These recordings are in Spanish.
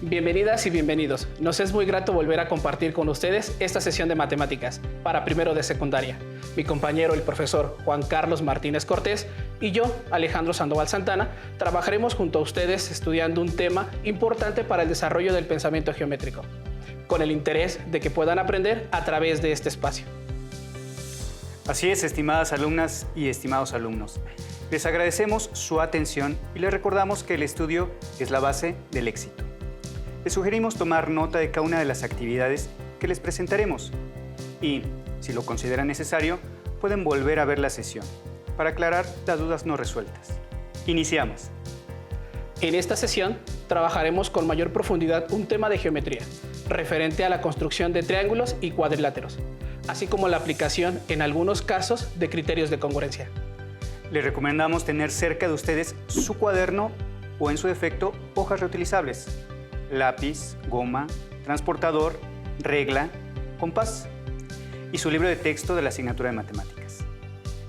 Bienvenidas y bienvenidos. Nos es muy grato volver a compartir con ustedes esta sesión de matemáticas para primero de secundaria. Mi compañero, el profesor Juan Carlos Martínez Cortés, y yo, Alejandro Sandoval Santana, trabajaremos junto a ustedes estudiando un tema importante para el desarrollo del pensamiento geométrico, con el interés de que puedan aprender a través de este espacio. Así es, estimadas alumnas y estimados alumnos. Les agradecemos su atención y les recordamos que el estudio es la base del éxito. Les sugerimos tomar nota de cada una de las actividades que les presentaremos y, si lo consideran necesario, pueden volver a ver la sesión para aclarar las dudas no resueltas. Iniciamos. En esta sesión trabajaremos con mayor profundidad un tema de geometría, referente a la construcción de triángulos y cuadriláteros, así como la aplicación en algunos casos de criterios de congruencia. Les recomendamos tener cerca de ustedes su cuaderno o, en su defecto, hojas reutilizables, lápiz, goma, transportador, regla, compás y su libro de texto de la asignatura de matemáticas.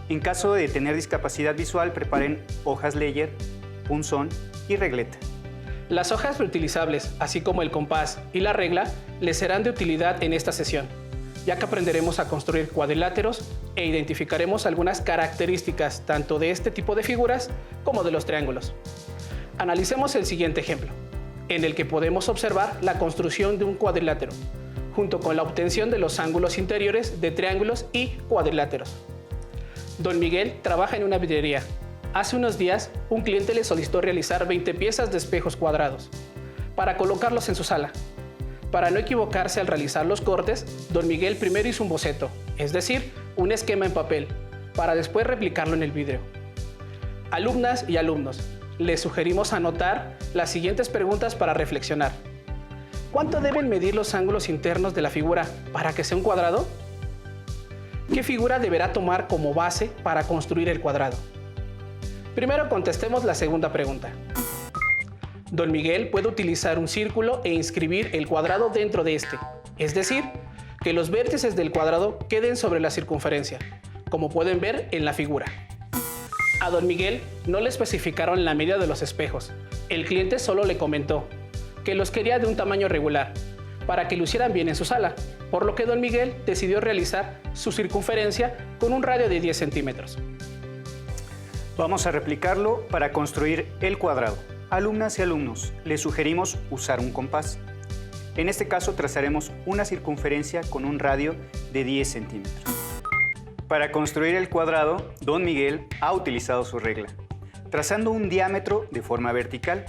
En caso de tener discapacidad visual, preparen hojas Leyer, punzón y regleta. Las hojas reutilizables, así como el compás y la regla, les serán de utilidad en esta sesión, ya que aprenderemos a construir cuadriláteros e identificaremos algunas características tanto de este tipo de figuras como de los triángulos. Analicemos el siguiente ejemplo, en el que podemos observar la construcción de un cuadrilátero, junto con la obtención de los ángulos interiores de triángulos y cuadriláteros. Don Miguel trabaja en una vidriería. Hace unos días, un cliente le solicitó realizar 20 piezas de espejos cuadrados para colocarlos en su sala. Para no equivocarse al realizar los cortes, don Miguel primero hizo un boceto, es decir, un esquema en papel, para después replicarlo en el vidrio. Alumnas y alumnos, les sugerimos anotar las siguientes preguntas para reflexionar. ¿Cuánto deben medir los ángulos internos de la figura para que sea un cuadrado? ¿Qué figura deberá tomar como base para construir el cuadrado? Primero contestemos la segunda pregunta. Don Miguel puede utilizar un círculo e inscribir el cuadrado dentro de este, es decir, que los vértices del cuadrado queden sobre la circunferencia, como pueden ver en la figura. A don Miguel no le especificaron la medida de los espejos. El cliente solo le comentó que los quería de un tamaño regular, para que lucieran bien en su sala, por lo que don Miguel decidió realizar su circunferencia con un radio de 10 centímetros. Vamos a replicarlo para construir el cuadrado. Alumnas y alumnos, les sugerimos usar un compás. En este caso trazaremos una circunferencia con un radio de 10 centímetros. Para construir el cuadrado, don Miguel ha utilizado su regla, trazando un diámetro de forma vertical,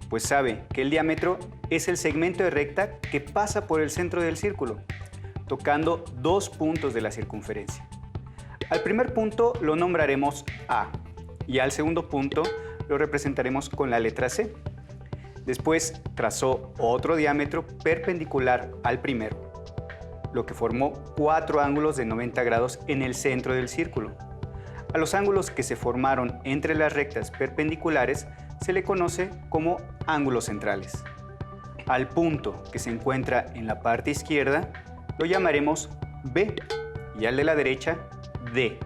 pues sabe que el diámetro es el segmento de recta que pasa por el centro del círculo, tocando dos puntos de la circunferencia. Al primer punto lo nombraremos A y al segundo punto lo representaremos con la letra C. Después trazó otro diámetro perpendicular al primero, lo que formó 4 ángulos de 90 grados en el centro del círculo. A los ángulos que se formaron entre las rectas perpendiculares se le conoce como ángulos centrales. Al punto que se encuentra en la parte izquierda lo llamaremos B y al de la derecha D.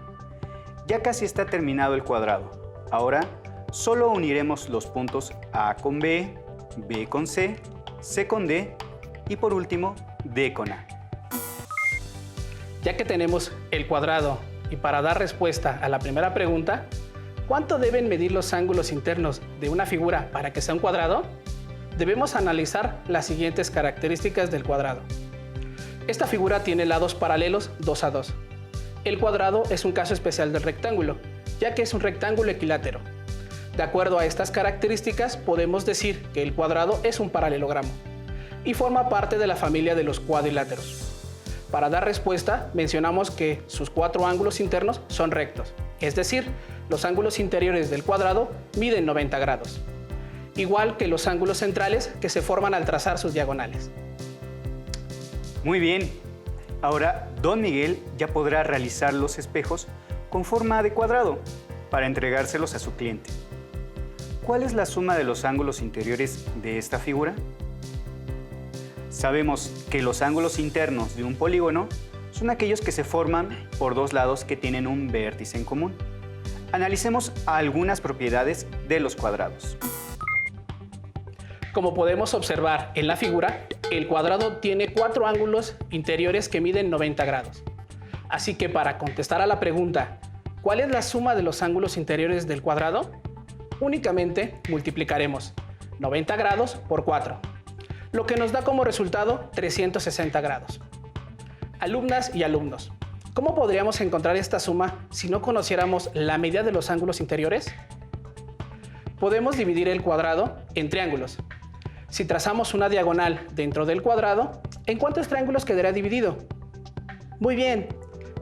Ya casi está terminado el cuadrado. Ahora solo uniremos los puntos A con B, B con C, C con D y por último D con A. Ya que tenemos el cuadrado y para dar respuesta a la primera pregunta, ¿cuánto deben medir los ángulos internos de una figura para que sea un cuadrado? Debemos analizar las siguientes características del cuadrado. Esta figura tiene lados paralelos 2 a 2. El cuadrado es un caso especial del rectángulo, ya que es un rectángulo equilátero. De acuerdo a estas características, podemos decir que el cuadrado es un paralelogramo y forma parte de la familia de los cuadriláteros. Para dar respuesta, mencionamos que sus 4 ángulos internos son rectos, es decir, los ángulos interiores del cuadrado miden 90 grados, igual que los ángulos centrales que se forman al trazar sus diagonales. Muy bien, ahora don Miguel ya podrá realizar los espejos con forma de cuadrado para entregárselos a su cliente. ¿Cuál es la suma de los ángulos interiores de esta figura? Sabemos que los ángulos internos de un polígono son aquellos que se forman por dos lados que tienen un vértice en común. Analicemos algunas propiedades de los cuadrados. Como podemos observar en la figura, el cuadrado tiene 4 ángulos interiores que miden 90 grados. Así que para contestar a la pregunta, ¿cuál es la suma de los ángulos interiores del cuadrado? Únicamente multiplicaremos 90 grados por 4, lo que nos da como resultado 360 grados. Alumnas y alumnos, ¿cómo podríamos encontrar esta suma si no conociéramos la medida de los ángulos interiores? Podemos dividir el cuadrado en triángulos. Si trazamos una diagonal dentro del cuadrado, ¿en cuántos triángulos quedará dividido? Muy bien,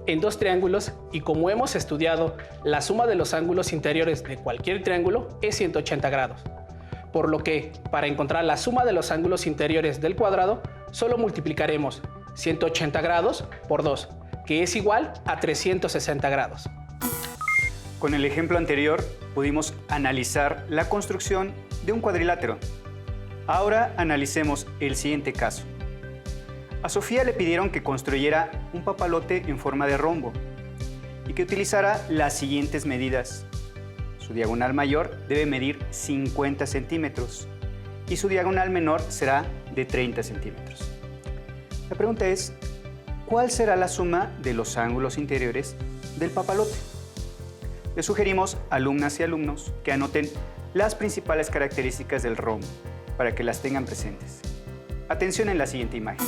en 2 triángulos, y como hemos estudiado, la suma de los ángulos interiores de cualquier triángulo es 180 grados. Por lo que, para encontrar la suma de los ángulos interiores del cuadrado, solo multiplicaremos 180 grados por 2, que es igual a 360 grados. Con el ejemplo anterior, pudimos analizar la construcción de un cuadrilátero. Ahora analicemos el siguiente caso. A Sofía le pidieron que construyera un papalote en forma de rombo y que utilizara las siguientes medidas. Su diagonal mayor debe medir 50 centímetros y su diagonal menor será de 30 centímetros. La pregunta es, ¿cuál será la suma de los ángulos interiores del papalote? Les sugerimos, alumnas y alumnos, que anoten las principales características del rombo para que las tengan presentes. Atención en la siguiente imagen.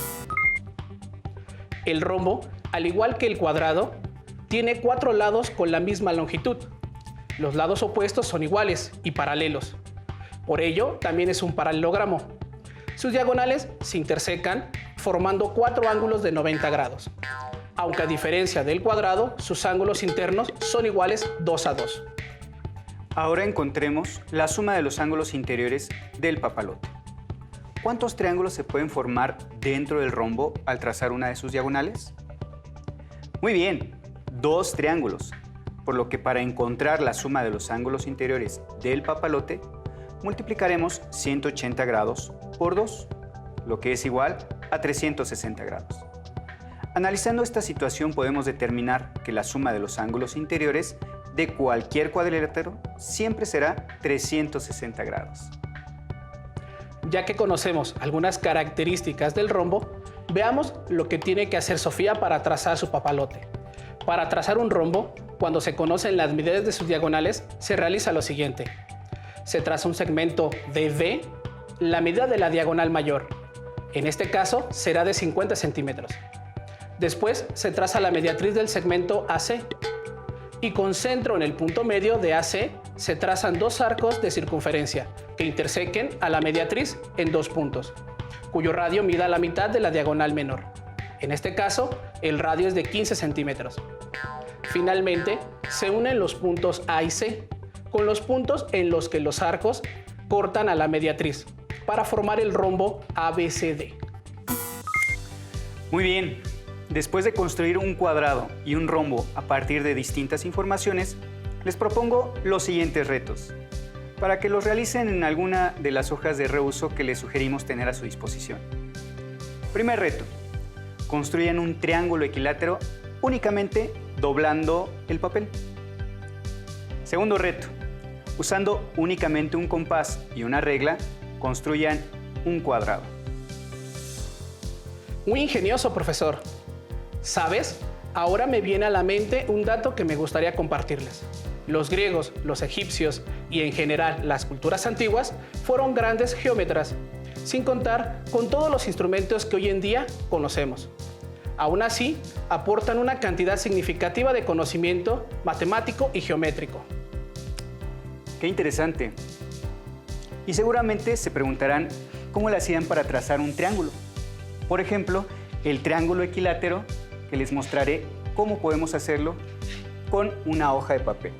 El rombo, al igual que el cuadrado, tiene 4 lados con la misma longitud. Los lados opuestos son iguales y paralelos. Por ello, también es un paralelogramo. Sus diagonales se intersecan formando 4 ángulos de 90 grados. Aunque a diferencia del cuadrado, sus ángulos internos son iguales 2 a 2. Ahora encontremos la suma de los ángulos interiores del papalote. ¿Cuántos triángulos se pueden formar dentro del rombo al trazar una de sus diagonales? Muy bien, 2 triángulos, por lo que para encontrar la suma de los ángulos interiores del papalote, multiplicaremos 180 grados por 2, lo que es igual a 360 grados. Analizando esta situación podemos determinar que la suma de los ángulos interiores de cualquier cuadrilátero siempre será 360 grados. Ya que conocemos algunas características del rombo, veamos lo que tiene que hacer Sofía para trazar su papalote. Para trazar un rombo, cuando se conocen las medidas de sus diagonales, se realiza lo siguiente. Se traza un segmento DV, la medida de la diagonal mayor. En este caso será de 50 centímetros. Después se traza la mediatriz del segmento AC. Y con centro en el punto medio de AC se trazan 2 arcos de circunferencia que intersequen a la mediatriz en 2 puntos, cuyo radio mida la mitad de la diagonal menor. En este caso, el radio es de 15 centímetros. Finalmente, se unen los puntos A y C con los puntos en los que los arcos cortan a la mediatriz para formar el rombo ABCD. Muy bien. Después de construir un cuadrado y un rombo a partir de distintas informaciones, les propongo los siguientes retos, para que los realicen en alguna de las hojas de reuso que les sugerimos tener a su disposición. Primer reto, construyan un triángulo equilátero únicamente doblando el papel. Segundo reto, usando únicamente un compás y una regla, construyan un cuadrado. Muy ingenioso, profesor. ¿Sabes? Ahora me viene a la mente un dato que me gustaría compartirles. Los griegos, los egipcios y en general las culturas antiguas fueron grandes geómetras, sin contar con todos los instrumentos que hoy en día conocemos. Aún así, aportan una cantidad significativa de conocimiento matemático y geométrico. ¡Qué interesante! Y seguramente se preguntarán cómo le hacían para trazar un triángulo. Por ejemplo, el triángulo equilátero, que les mostraré cómo podemos hacerlo con una hoja de papel.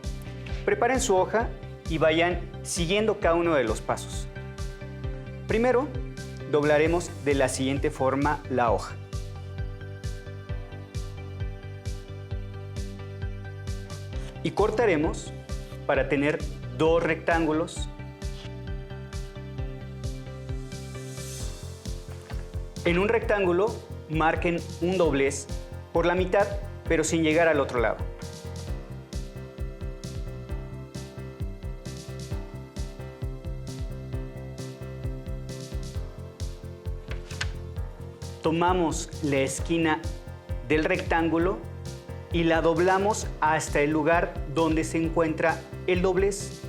Preparen su hoja y vayan siguiendo cada uno de los pasos. Primero, doblaremos de la siguiente forma la hoja. Y cortaremos para tener 2 rectángulos. En un rectángulo, marquen un doblez por la mitad, pero sin llegar al otro lado. tomamos la esquina del rectángulo y la doblamos hasta el lugar donde se encuentra el doblez,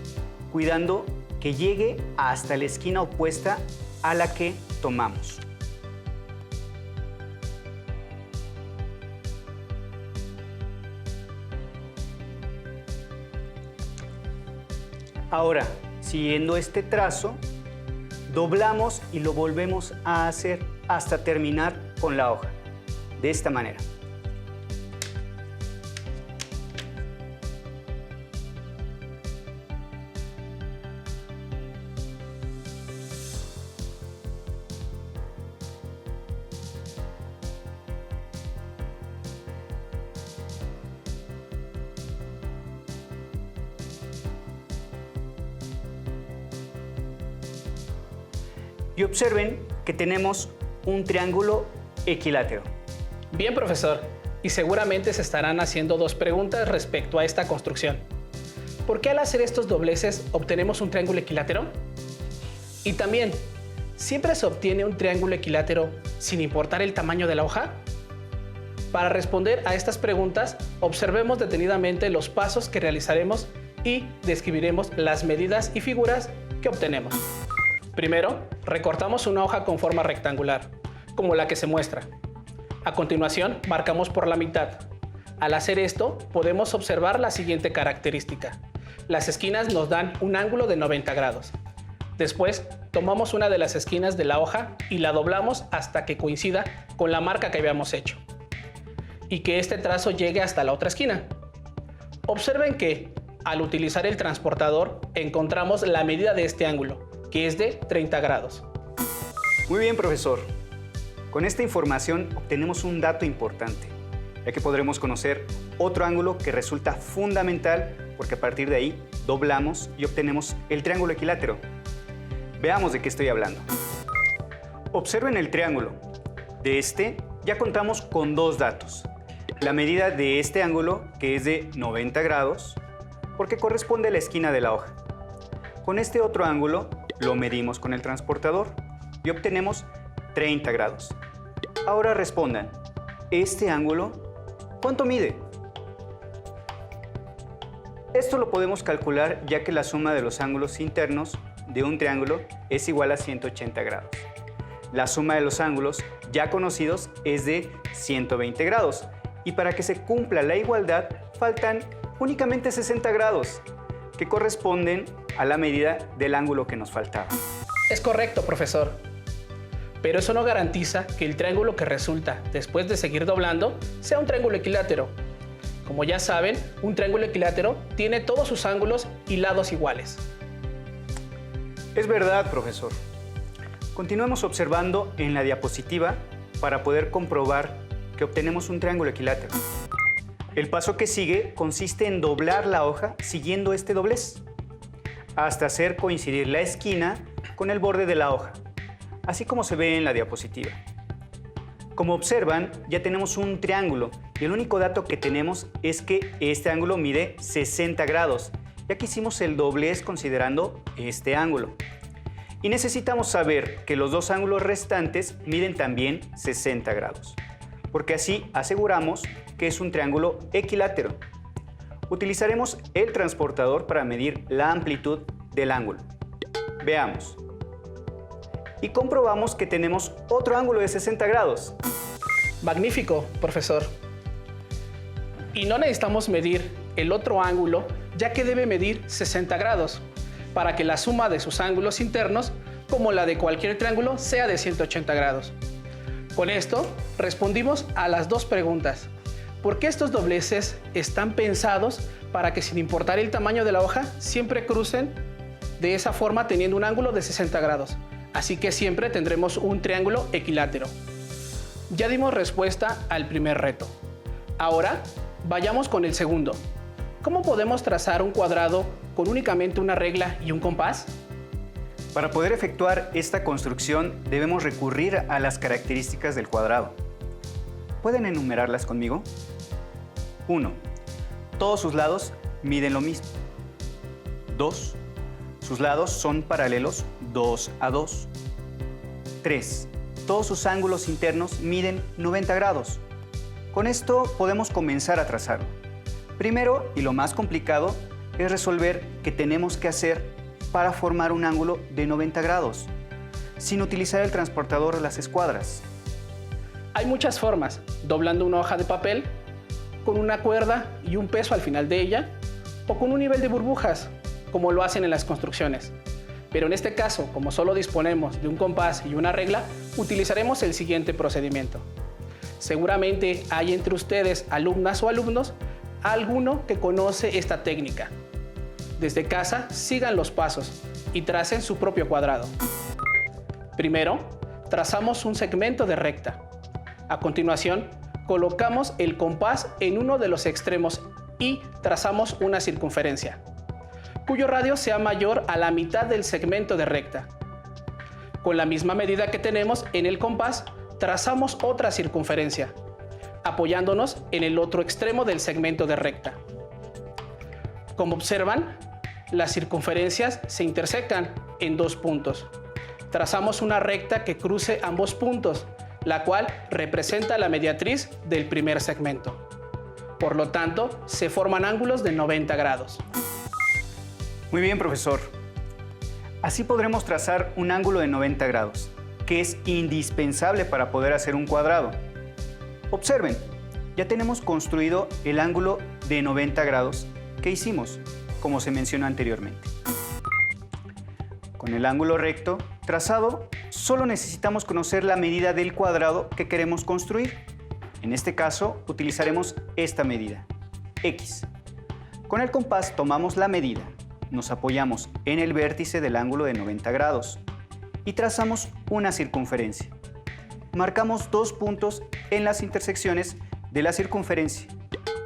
cuidando que llegue hasta la esquina opuesta a la que tomamos. Ahora, siguiendo este trazo, doblamos y lo volvemos a hacer hasta terminar con la hoja, de esta manera. Y observen que tenemos un triángulo equilátero. Bien, profesor, y seguramente se estarán haciendo dos preguntas respecto a esta construcción. ¿Por qué al hacer estos dobleces obtenemos un triángulo equilátero? Y también, ¿siempre se obtiene un triángulo equilátero sin importar el tamaño de la hoja? Para responder a estas preguntas, observemos detenidamente los pasos que realizaremos y describiremos las medidas y figuras que obtenemos. Primero, recortamos una hoja con forma rectangular, como la que se muestra. A continuación, marcamos por la mitad. Al hacer esto, podemos observar la siguiente característica. Las esquinas nos dan un ángulo de 90 grados. Después, tomamos una de las esquinas de la hoja y la doblamos hasta que coincida con la marca que habíamos hecho, y que este trazo llegue hasta la otra esquina. Observen que, al utilizar el transportador, encontramos la medida de este ángulo, que es de 30 grados. Muy bien, profesor. Con esta información obtenemos un dato importante, ya que podremos conocer otro ángulo que resulta fundamental porque a partir de ahí doblamos y obtenemos el triángulo equilátero. Veamos de qué estoy hablando. Observen el triángulo. De este ya contamos con dos datos. La medida de este ángulo, que es de 90 grados, porque corresponde a la esquina de la hoja. Con este otro ángulo lo medimos con el transportador y obtenemos 30 grados. Ahora respondan, ¿este ángulo cuánto mide? Esto lo podemos calcular ya que la suma de los ángulos internos de un triángulo es igual a 180 grados. La suma de los ángulos ya conocidos es de 120 grados y para que se cumpla la igualdad faltan únicamente 60 grados, que corresponden a la medida del ángulo que nos faltaba. Es correcto, profesor. Pero eso no garantiza que el triángulo que resulta después de seguir doblando sea un triángulo equilátero. Como ya saben, un triángulo equilátero tiene todos sus ángulos y lados iguales. Es verdad, profesor. Continuemos observando en la diapositiva para poder comprobar que obtenemos un triángulo equilátero. El paso que sigue consiste en doblar la hoja siguiendo este doblez, hasta hacer coincidir la esquina con el borde de la hoja, así como se ve en la diapositiva. Como observan, ya tenemos un triángulo y el único dato que tenemos es que este ángulo mide 60 grados, ya que hicimos el doblez considerando este ángulo. Y necesitamos saber que los dos ángulos restantes miden también 60 grados, porque así aseguramos que es un triángulo equilátero. Utilizaremos el transportador para medir la amplitud del ángulo. Veamos. Y comprobamos que tenemos otro ángulo de 60 grados. Magnífico, profesor. Y no necesitamos medir el otro ángulo, ya que debe medir 60 grados, para que la suma de sus ángulos internos, como la de cualquier triángulo, sea de 180 grados. Con esto, respondimos a las dos preguntas. ¿Por qué estos dobleces están pensados para que, sin importar el tamaño de la hoja, siempre crucen de esa forma teniendo un ángulo de 60 grados? Así que siempre tendremos un triángulo equilátero. Ya dimos respuesta al primer reto. Ahora, vayamos con el segundo. ¿Cómo podemos trazar un cuadrado con únicamente una regla y un compás? Para poder efectuar esta construcción debemos recurrir a las características del cuadrado. ¿Pueden enumerarlas conmigo? 1. Todos sus lados miden lo mismo. 2. Sus lados son paralelos 2 a 2. 3. todos sus ángulos internos miden 90 grados. Con esto podemos comenzar a trazarlo. Primero, y lo más complicado, es resolver qué tenemos que hacer para formar un ángulo de 90 grados, sin utilizar el transportador o las escuadras. Hay muchas formas, doblando una hoja de papel, con una cuerda y un peso al final de ella, o con un nivel de burbujas, como lo hacen en las construcciones. Pero en este caso, como solo disponemos de un compás y una regla, utilizaremos el siguiente procedimiento. Seguramente hay entre ustedes, alumnas o alumnos, alguno que conoce esta técnica. Desde casa, sigan los pasos y tracen su propio cuadrado. Primero, trazamos un segmento de recta. A continuación, colocamos el compás en uno de los extremos y trazamos una circunferencia, cuyo radio sea mayor a la mitad del segmento de recta. Con la misma medida que tenemos en el compás, trazamos otra circunferencia, apoyándonos en el otro extremo del segmento de recta. Como observan, las circunferencias se intersecan en dos puntos. Trazamos una recta que cruce ambos puntos, la cual representa la mediatriz del primer segmento. Por lo tanto, se forman ángulos de 90 grados. Muy bien, profesor. Así podremos trazar un ángulo de 90 grados, que es indispensable para poder hacer un cuadrado. Observen, ya tenemos construido el ángulo de 90 grados que hicimos, como se mencionó anteriormente. Con el ángulo recto trazado, solo necesitamos conocer la medida del cuadrado que queremos construir. En este caso, utilizaremos esta medida, X. Con el compás tomamos la medida, nos apoyamos en el vértice del ángulo de 90 grados y trazamos una circunferencia. Marcamos dos puntos en las intersecciones de la circunferencia,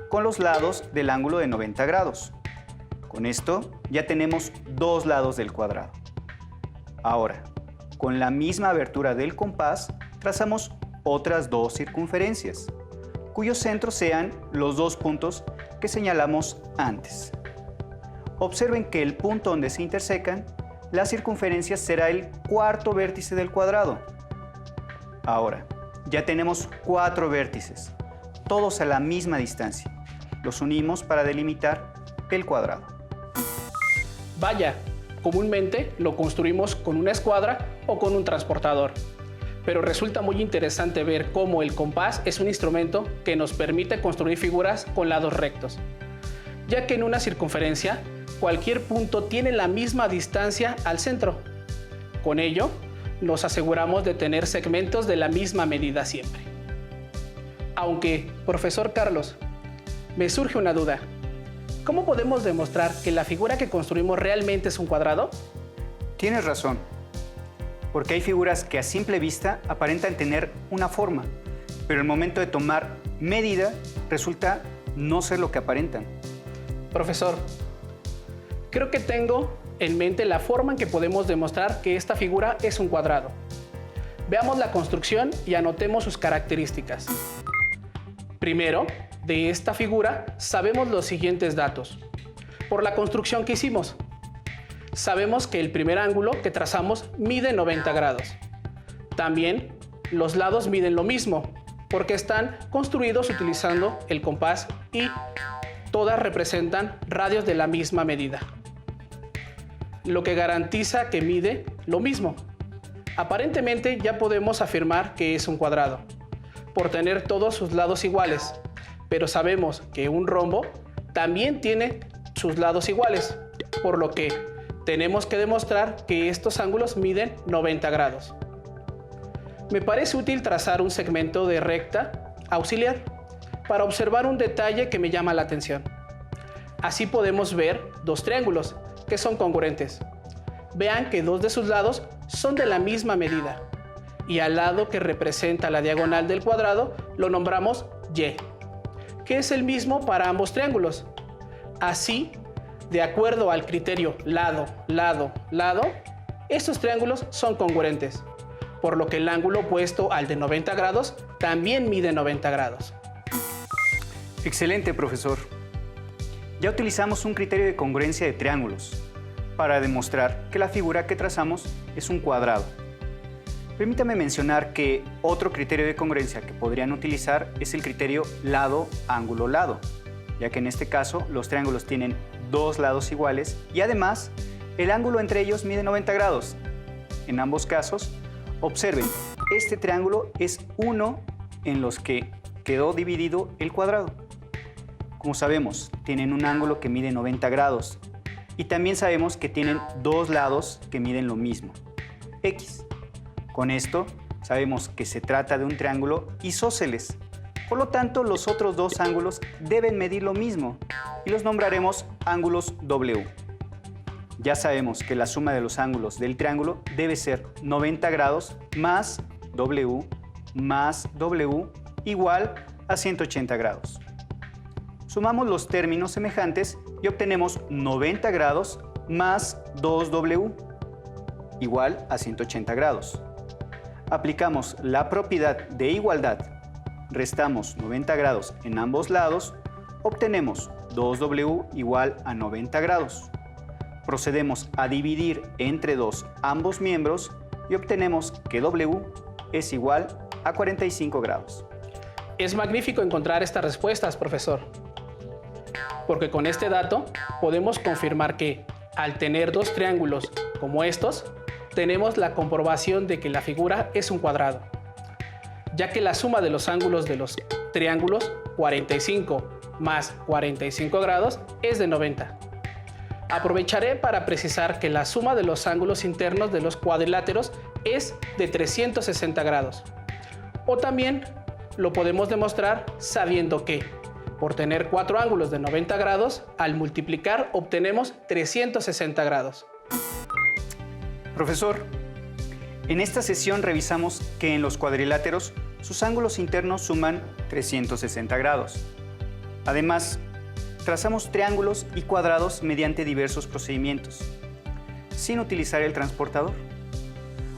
con los lados del ángulo de 90 grados. Con esto ya tenemos dos lados del cuadrado. Ahora, con la misma abertura del compás, trazamos otras dos circunferencias, cuyos centros sean los dos puntos que señalamos antes. Observen que el punto donde se intersecan, la circunferencia será el cuarto vértice del cuadrado. Ahora, ya tenemos cuatro vértices, todos a la misma distancia. Los unimos para delimitar el cuadrado. Vaya, comúnmente lo construimos con una escuadra o con un transportador. Pero resulta muy interesante ver cómo el compás es un instrumento que nos permite construir figuras con lados rectos, ya que en una circunferencia cualquier punto tiene la misma distancia al centro. Con ello, nos aseguramos de tener segmentos de la misma medida siempre. Aunque, profesor Carlos, me surge una duda. ¿Cómo podemos demostrar que la figura que construimos realmente es un cuadrado? Tienes razón, porque hay figuras que a simple vista aparentan tener una forma, pero al momento de tomar medida resulta no ser lo que aparentan. Profesor, creo que tengo en mente la forma en que podemos demostrar que esta figura es un cuadrado. Veamos la construcción y anotemos sus características. Primero, de esta figura sabemos los siguientes datos. Por la construcción que hicimos, sabemos que el primer ángulo que trazamos mide 90 grados. También los lados miden lo mismo, porque están construidos utilizando el compás y todas representan radios de la misma medida, lo que garantiza que mide lo mismo. Aparentemente ya podemos afirmar que es un cuadrado, por tener todos sus lados iguales, pero sabemos que un rombo también tiene sus lados iguales, por lo que tenemos que demostrar que estos ángulos miden 90 grados. Me parece útil trazar un segmento de recta auxiliar para observar un detalle que me llama la atención. Así podemos ver dos triángulos que son congruentes. Vean que dos de sus lados son de la misma medida y al lado que representa la diagonal del cuadrado lo nombramos Y, que es el mismo para ambos triángulos. Así, de acuerdo al criterio lado, lado, lado, estos triángulos son congruentes, por lo que el ángulo opuesto al de 90 grados también mide 90 grados. Excelente, profesor. Ya utilizamos un criterio de congruencia de triángulos para demostrar que la figura que trazamos es un cuadrado. Permítame mencionar que otro criterio de congruencia que podrían utilizar es el criterio lado, ángulo, lado, ya que en este caso los triángulos tienen dos lados iguales y además el ángulo entre ellos mide 90 grados. En ambos casos, observen, este triángulo es uno en los que quedó dividido el cuadrado. Como sabemos, tienen un ángulo que mide 90 grados y también sabemos que tienen dos lados que miden lo mismo, x. Con esto sabemos que se trata de un triángulo isósceles. Por lo tanto, los otros dos ángulos deben medir lo mismo y los nombraremos ángulos W. Ya sabemos que la suma de los ángulos del triángulo debe ser 90 grados más W igual a 180 grados. Sumamos los términos semejantes y obtenemos 90 grados más 2W igual a 180 grados. Aplicamos la propiedad de igualdad, restamos 90 grados en ambos lados, obtenemos 2W igual a 90 grados. Procedemos a dividir entre 2 ambos miembros y obtenemos que W es igual a 45 grados. Es magnífico encontrar estas respuestas, profesor, porque con este dato podemos confirmar que al tener dos triángulos como estos, tenemos la comprobación de que la figura es un cuadrado, ya que la suma de los ángulos de los triángulos 45 más 45 grados es de 90. Aprovecharé para precisar que la suma de los ángulos internos de los cuadriláteros es de 360 grados. O también lo podemos demostrar sabiendo que, por tener cuatro ángulos de 90 grados, al multiplicar obtenemos 360 grados. Profesor, en esta sesión revisamos que en los cuadriláteros sus ángulos internos suman 360 grados. Además, trazamos triángulos y cuadrados mediante diversos procedimientos, sin utilizar el transportador,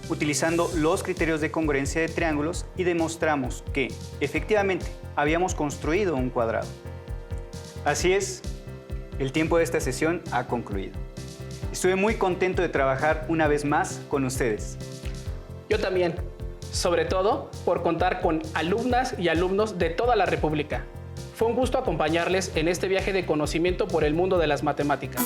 utilizando los criterios de congruencia de triángulos y demostramos que, efectivamente, habíamos construido un cuadrado. Así es, el tiempo de esta sesión ha concluido. Estuve muy contento de trabajar una vez más con ustedes. Yo también, sobre todo por contar con alumnas y alumnos de toda la República. Fue un gusto acompañarles en este viaje de conocimiento por el mundo de las matemáticas.